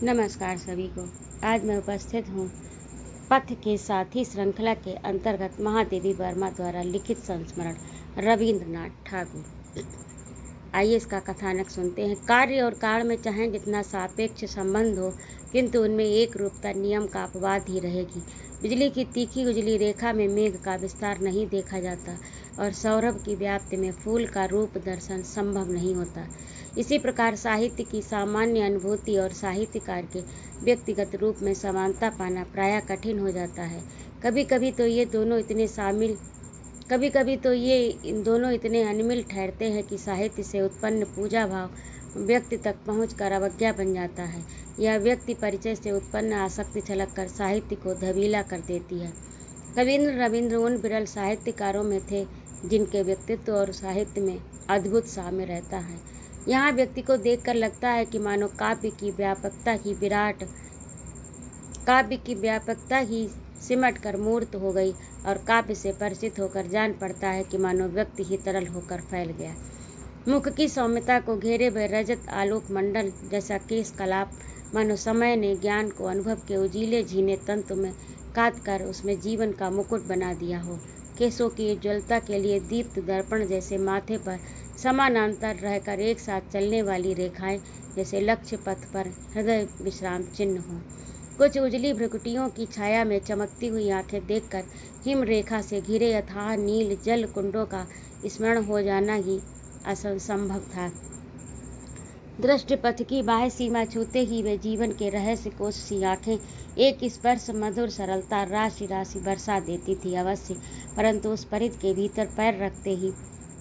नमस्कार सभी को। आज मैं उपस्थित हूँ पथ के साथी श्रृंखला के अंतर्गत महादेवी वर्मा द्वारा लिखित संस्मरण रविंद्रनाथ ठाकुर। आइए इसका कथानक सुनते हैं। कार्य और काल में चाहे जितना सापेक्ष संबंध हो, किंतु उनमें एक रूपता नियम का अपवाद ही रहेगी। बिजली की तीखी उजली रेखा में मेघ का विस्तार नहीं देखा जाता और सौरभ की व्याप्ति में फूल का रूप दर्शन संभव नहीं होता। इसी प्रकार साहित्य की सामान्य अनुभूति और साहित्यकार के व्यक्तिगत रूप में समानता पाना प्रायः कठिन हो जाता है। कभी कभी तो ये दोनों इतने अनिमिल ठहरते हैं कि साहित्य से उत्पन्न पूजा भाव व्यक्ति तक पहुंचकर अवज्ञा बन जाता है। यह व्यक्ति परिचय से उत्पन्न आसक्ति छलक कर साहित्य को धवीला कर देती है। कवींद्र रविंद्र उन विरल साहित्यकारों में थे जिनके व्यक्तित्व और साहित्य में अद्भुत साम्य रहता है। यहाँ व्यक्ति को देखकर लगता है कि मानो काव्य की व्यापकता ही सिमट कर मूर्त हो गई और काव्य से परिचित होकर जान पड़ता है कि मानो व्यक्ति ही तरल होकर फैल गया। मुख की सौम्यता को घेरे हुए रजत आलोक मंडल जैसा केश कलाप मानो समय ने ज्ञान को अनुभव के उजीले झीने तंतु में काट कर उसमें जीवन का मुकुट बना दिया हो। केशों की उज्ज्वलता के लिए दीप्त दर्पण जैसे माथे पर समानांतर रहकर एक साथ चलने वाली रेखाएं जैसे लक्ष्य पथ पर हृदय विश्राम चिन्ह हो। कुछ उजली भ्रुकुटियों की छाया में चमकती हुई आंखें देखकर हिम रेखा से घिरे अथाह नील जल कुंडों का स्मरण हो जाना ही असंभव था। दृष्टिपथ की बाह्य सीमा छूते ही वे जीवन के रहस्य कोश सी आँखें एक स्पर्श मधुर सरलता राशि राशि बरसा देती थी अवश्य, परंतु उस परिध के भीतर पैर रखते ही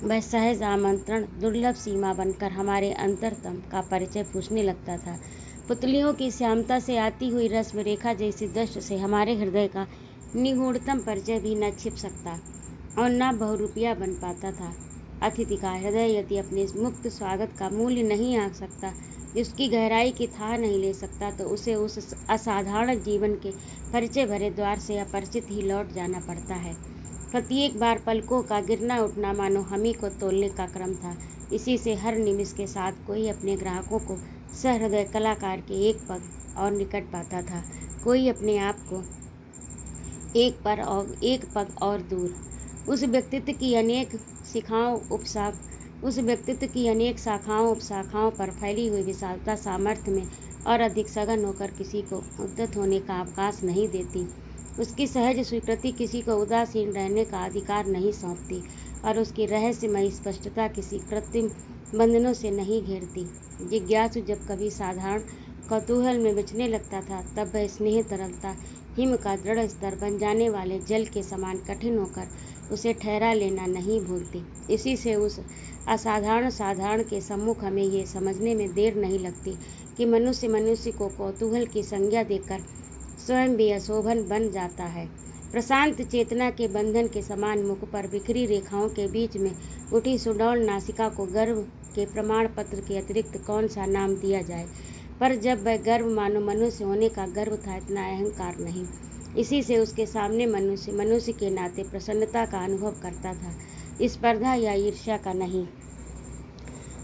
वह सहज आमंत्रण दुर्लभ सीमा बनकर हमारे अंतरतम का परिचय पूछने लगता था। पुतलियों की श्यामता से आती हुई रस्म रेखा जैसी दृष्टि से हमारे हृदय का निगूढ़तम परिचय भी न छिप सकता और न बहुरूपिया बन पाता था। अतिथि का हृदय यदि अपने मुक्त स्वागत का मूल्य नहीं आंक सकता, उसकी गहराई की थाह नहीं ले सकता, तो उसे उस असाधारण जीवन के परिचय भरे द्वार से अपरिचित ही लौट जाना पड़ता है। प्रत्येक बार पलकों का गिरना उठना मानो हमी को तोलने का क्रम था। इसी से हर निमिष के साथ कोई अपने ग्राहकों को सहृदय कलाकार के एक और निकट पाता था, कोई अपने आप को एक पग और दूर। उस व्यक्तित्व की अनेक शाखाओं उपशाखाओं पर फैली हुई विशालता सामर्थ्य में और अधिक सघन होकर किसी को उद्धत होने का अवकाश नहीं देती। उसकी सहज स्वीकृति किसी को उदासीन रहने का अधिकार नहीं सौंपती और उसकी रहस्यमयी स्पष्टता किसी कृत्रिम बंधनों से नहीं घेरती। जिज्ञासु जब कभी साधारण कौतूहल में बिछने लगता था, तब वह स्नेह तरलता हिम का दृढ़ स्तर बन जाने वाले जल के समान कठिन होकर उसे ठहरा लेना नहीं भूलती। इसी से उस साधारण के सम्मुख हमें ये समझने में देर नहीं लगती कि मनुष्य को कौतूहल की संज्ञा देकर स्वयं भी अशोभन बन जाता है। प्रशांत चेतना के बंधन के समान मुख पर बिखरी रेखाओं के बीच में उठी सुडौल नासिका को गर्व के प्रमाण पत्र के अतिरिक्त कौन सा नाम दिया जाए, पर जब वह गर्व मानो मनुष्य होने का गर्व था, इतना अहंकार नहीं। इसी से उसके सामने मनुष्य के नाते प्रसन्नता का अनुभव करता था, स्पर्धा या ईर्ष्या का नहीं।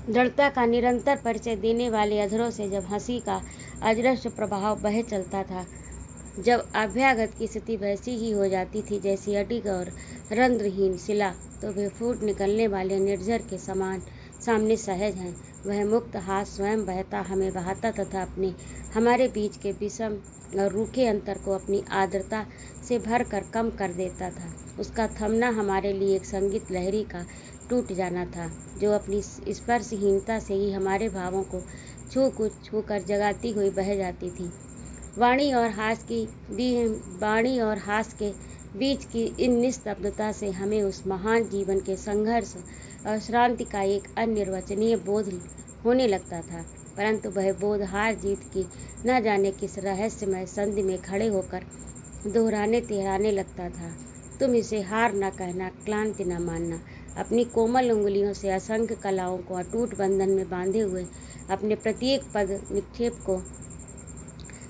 दृढ़ता का निरंतर परिचय देने वाले अधरों से जब हंसी का अजरश प्रभाव बह चलता था, जब अभ्यागत की स्थिति वैसी ही हो जाती थी जैसी अडिग और रंध्रहीन शिला, तो वे फूट निकलने वाले निर्झर के समान सामने सहज हैं। वह मुक्त हाथ स्वयं बहता हमें बहाता तथा हमारे बीच के विषम और रूखे अंतर को अपनी आर्द्रता से भर कर कम कर देता था। उसका थमना हमारे लिए एक संगीत लहरी का टूट जाना था, जो अपनी स्पर्शहीनता से ही हमारे भावों को छू कर जगाती हुई बह जाती थी। वाणी और हास के बीच की इन निस्तब्धता से हमें उस महान जीवन के संघर्ष और श्रांति का एक अनिर्वचनीय बोध होने लगता था, परंतु वह बोध हार जीत की न जाने किस रहस्यमय संधि में खड़े होकर तिहराने लगता था। तुम इसे हार न कहना, क्लांति न मानना। अपनी कोमल उंगलियों से असंख्य कलाओं को अटूट बंधन में बांधे हुए अपने प्रत्येक पद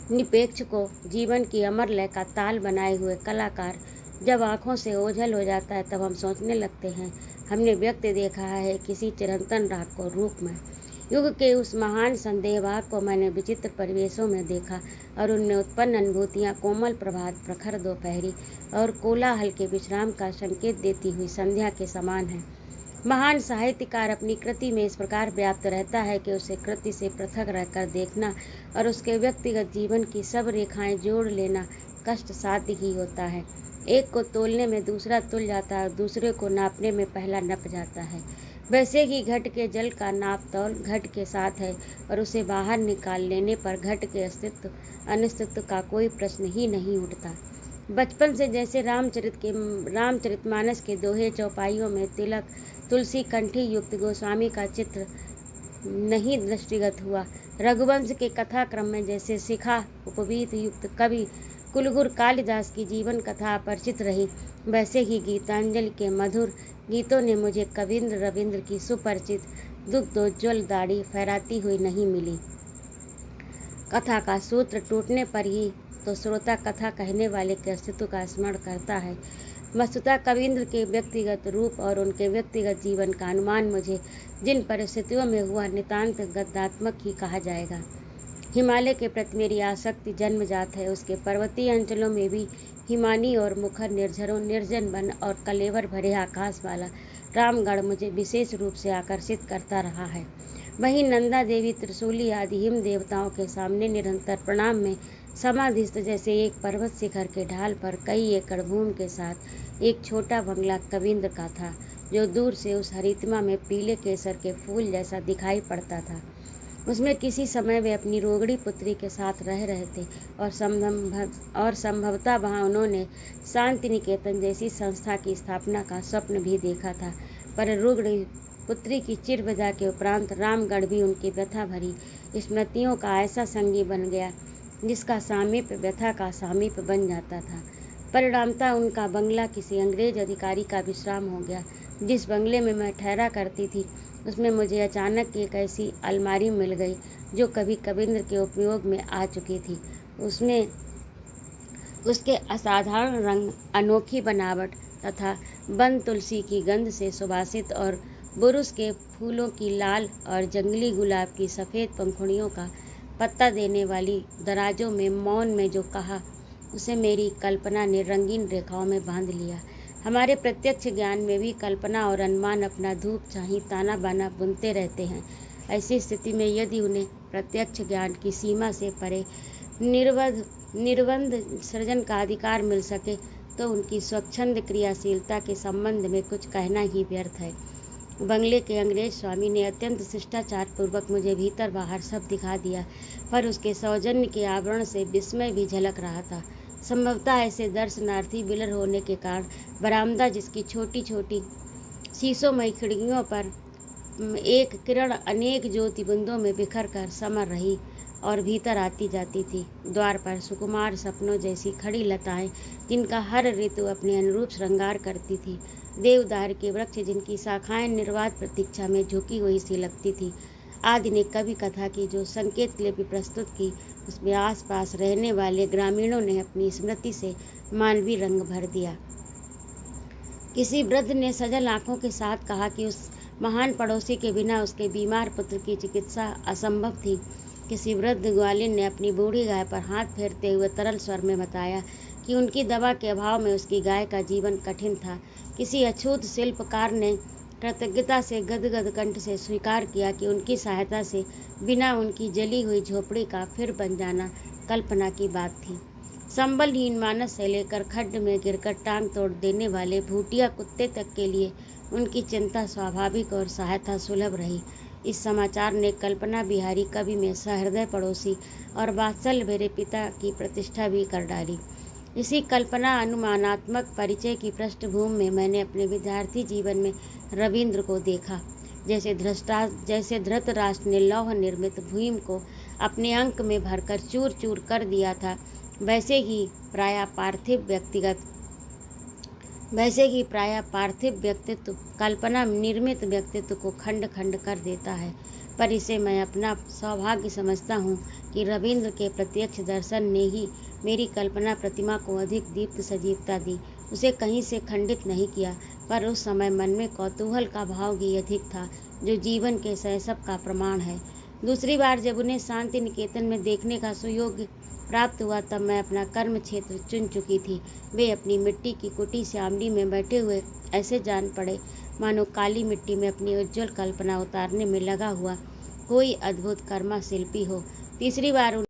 निपेक्ष को जीवन की अमर लय का ताल बनाए हुए कलाकार जब आँखों से ओझल हो जाता है, तब हम सोचने लगते हैं हमने व्यक्त देखा है किसी चिरंतन राग को रूप में। युग के उस महान संदेहवाद को मैंने विचित्र परिवेशों में देखा और उनमें उत्पन्न अनुभूतियाँ कोमल प्रभात, प्रखर दोपहरी और कोलाहल के विश्राम का संकेत देती हुई संध्या के समान है। महान साहित्यकार अपनी कृति में इस प्रकार व्याप्त रहता है कि उसे कृति से पृथक रहकर देखना और उसके व्यक्तिगत जीवन की सब रेखाएं जोड़ लेना कष्ट साध्य ही होता है। एक को तोलने में दूसरा तुल जाता है और दूसरे को नापने में पहला नप जाता है। वैसे ही घट के जल का नाप तौल घट के साथ है और उसे बाहर निकाल लेने पर घट के अस्तित्व अनिस्तित्व का कोई प्रश्न ही नहीं उठता। बचपन से जैसे रामचरितमानस के दोहे चौपाइयों में तिलक तुलसी कंठी युक्त गोस्वामी का चित्र नहीं दृष्टिगत हुआ, रघुवंश के कथाक्रम में जैसे शिखा उपवीत युक्त कवि कुलगुरु कालिदास की जीवन कथा अपरिचित रही, वैसे ही गीतांजलि के मधुर गीतों ने मुझे कवींद्र रविंद्र की सुपरिचित दुग्धोज्ज्वल दाढ़ी फहराती हुई नहीं मिली। कथा का सूत्र टूटने पर ही तो श्रोता कथा कहने वाले के अस्तित्व का स्मरण करता है। वस्तुतः कवींद्र के व्यक्तिगत रूप और उनके व्यक्तिगत जीवन का अनुमान मुझे जिन परिस्थितियों में हुआ नितांत गद्यात्मक ही कहा जाएगा। हिमालय के प्रति मेरी आसक्ति जन्मजात है। उसके पर्वतीय अंचलों में भी हिमानी और मुखर निर्झरों, निर्जन वन और कलेवर भरे आकाश वाला रामगढ़ मुझे विशेष रूप से आकर्षित करता रहा है। वहीं नंदा देवी, त्रिशूली आदि हिम देवताओं के सामने निरंतर प्रणाम में समाधिस्थ जैसे एक पर्वत शिखर के ढाल पर कई एकड़ भूमि के साथ एक छोटा बंगला कवींद्र का था, जो दूर से उस हरितमा में पीले केसर के फूल जैसा दिखाई पड़ता था। उसमें किसी समय वे अपनी रोगड़ी पुत्री के साथ रह रहे थे और संभवतः वहाँ उन्होंने शांति निकेतन जैसी संस्था की स्थापना का स्वप्न भी देखा था। पर रोगड़ी पुत्री की चिरविदा के उपरांत रामगढ़ भी उनकी व्यथा भरी स्मृतियों का ऐसा संगी बन गया जिसका सामीप्य व्यथा का सामीप्य बन जाता था। परिणामतः उनका बंगला किसी अंग्रेज अधिकारी का विश्राम हो गया। जिस बंगले में मैं ठहरा करती थी उसमें मुझे अचानक एक ऐसी अलमारी मिल गई जो कभी कवींद्र के उपयोग में आ चुकी थी। उसमें उसके असाधारण रंग, अनोखी बनावट तथा वन तुलसी की गंध से सुवासित और बुरुस के फूलों की लाल और जंगली गुलाब की सफ़ेद पंखुड़ियों का पत्ता देने वाली दराजों में मौन में जो कहा, उसे मेरी कल्पना ने रंगीन रेखाओं में बांध लिया। हमारे प्रत्यक्ष ज्ञान में भी कल्पना और अनुमान अपना धूप चाही ताना बाना बुनते रहते हैं। ऐसी स्थिति में यदि उन्हें प्रत्यक्ष ज्ञान की सीमा से परे निर्बंध सृजन का अधिकार मिल सके तो उनकी स्वच्छंद क्रियाशीलता के संबंध में कुछ कहना ही व्यर्थ है। बंगले के अंग्रेज स्वामी ने अत्यंत शिष्टाचार पूर्वक मुझे भीतर बाहर सब दिखा दिया, पर उसके सौजन्य के आवरण से विस्मय भी झलक रहा था। संभवतः ऐसे दर्शनार्थी बिलर होने के कारण बरामदा, जिसकी छोटी छोटी शीशोमयी खिड़कियों पर एक किरण अनेक ज्योति बुंदों में बिखर कर समर रही और भीतर आती जाती थी। द्वार पर सुकुमार सपनों जैसी खड़ी लताएं, जिनका हर ऋतु अपने अनुरूप श्रृंगार करती थी, देवदार के वृक्ष जिनकी शाखाएं निर्वात प्रतीक्षा में झुकी हुई सी लगती थी, आदि ने कवि कथा की जो संकेत लिपि प्रस्तुत की, उसमें आसपास रहने वाले ग्रामीणों ने अपनी स्मृति से मानवीय रंग भर दिया। किसी वृद्ध ने सजल आंखों के साथ कहा कि उस महान पड़ोसी के बिना उसके बीमार पुत्र की चिकित्सा असंभव थी। किसी वृद्ध ग्वालिन ने अपनी बूढ़ी गाय पर हाथ फेरते हुए तरल स्वर में बताया कि उनकी दवा के अभाव में उसकी गाय का जीवन कठिन था। किसी अछूत शिल्पकार ने कृतज्ञता से गदगद कंठ से स्वीकार किया कि उनकी सहायता से बिना उनकी जली हुई झोपड़ी का फिर बन जाना कल्पना की बात थी। संबलहीन मानस से लेकर खड्ड में गिरकर टांग तोड़ देने वाले भूटिया कुत्ते तक के लिए उनकी चिंता स्वाभाविक और सहायता सुलभ रही। इस समाचार ने कल्पना बिहारी कवि में सहृदय पड़ोसी और वात्सल्य भरे पिता की प्रतिष्ठा भी कर डाली। इसी कल्पना अनुमानात्मक परिचय की पृष्ठभूमि में मैंने अपने विद्यार्थी जीवन में रविंद्र को देखा। जैसे धृतराष्ट्र ने लौह निर्मित भीम को अपने अंक में भरकर चूर चूर कर दिया था, वैसे ही प्रायः पार्थिव व्यक्तित्व कल्पना निर्मित व्यक्तित्व को खंड खंड कर देता है। पर इसे मैं अपना सौभाग्य समझता हूँ कि रविंद्र के प्रत्यक्ष दर्शन ने ही मेरी कल्पना प्रतिमा को अधिक दीप्त सजीवता दी। उसे कहीं से खंडित नहीं किया, पर उस समय मन में कौतूहल का भाव ही अधिक था जो जीवन के शैशव का प्रमाण है। दूसरी बार जब उन्हें शांति निकेतन में देखने का सुयोग प्राप्त हुआ तब मैं अपना कर्म क्षेत्र चुन चुकी थी। वे अपनी मिट्टी की कुटी श्यामली में बैठे हुए ऐसे जान पड़े मानो काली मिट्टी में अपनी उज्ज्वल कल्पना उतारने में लगा हुआ कोई अद्भुत कर्मा शिल्पी हो। तीसरी बार